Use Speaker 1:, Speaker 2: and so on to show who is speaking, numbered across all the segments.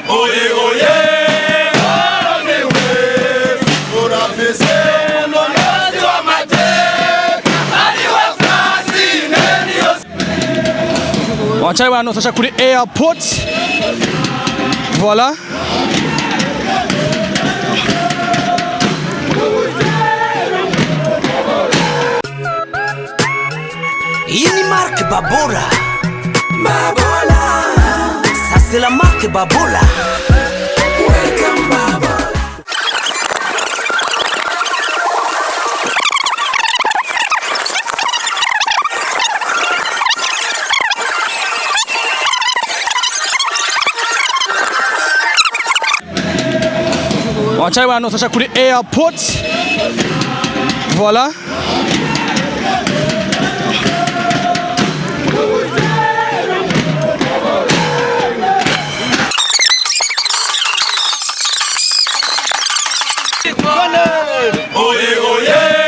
Speaker 1: Oye, oye,
Speaker 2: Wanchai banotosha kuri airport. Voilà.
Speaker 3: Hii ni marque Babola. Babola. Ça c'est la marque Babola. Welcome Babola.
Speaker 2: Wanchai banotosha kuri airport. Voilà.
Speaker 1: oye, oye,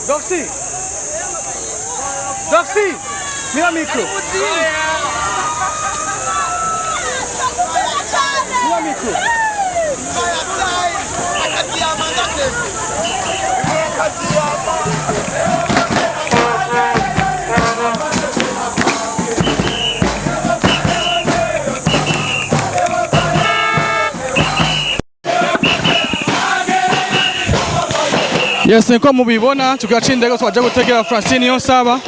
Speaker 2: Doxy! Doxy! Mira micro! Mira micro! Yes, niko mubibona tukiacha indege twaje gutegera Francine Niyonsaba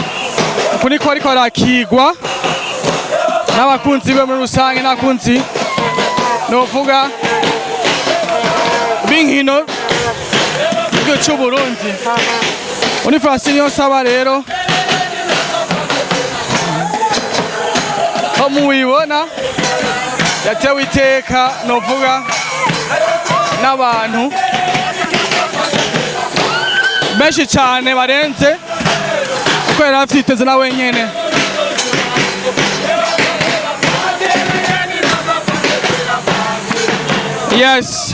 Speaker 2: kuniko ariko arakigwa n'abakunzi be muri rusange n'abakunzi novuga b'inkino igihugu cy'u Burundi. Uni Francine Niyonsaba rero mubibona yatewe iteka novuga n'abantu benshi cyane barenze kuko yari afiteze na wenyene. Yes.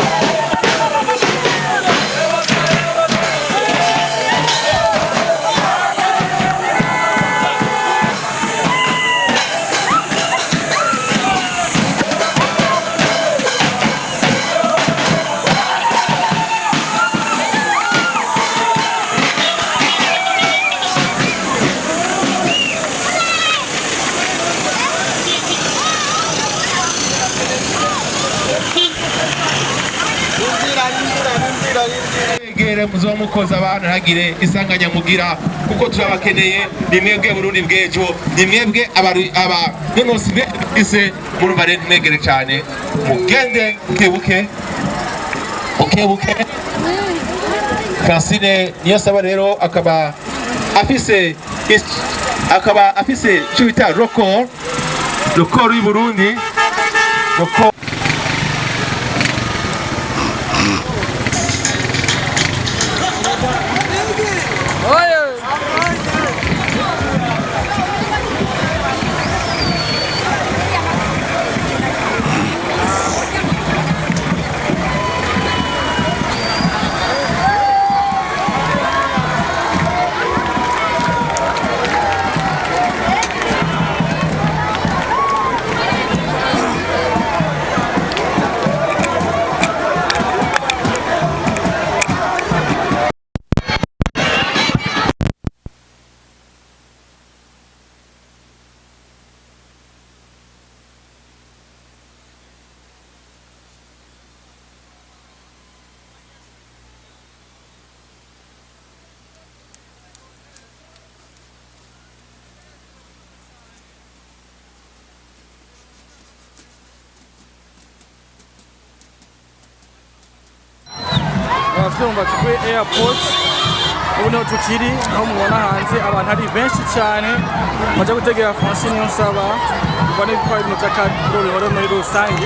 Speaker 4: muzo mukoza abantu ntagire isanganya mugira kuko turabakeneye ni mwebwe Burundi bwejo ni mwebwe aba nonosi bese murumva rero mwegere cyane mugende kebuke Francine Niyonsaba rero akaba afise cyo bita record y'u Burundi record.
Speaker 2: muravyumva tukuri airport ubu niho tukiri aho mubona hanze abantu ari benshi cyane baje gutegera Francine Niyonsaba ubona ko ari ibintu by'akarorero muri rusange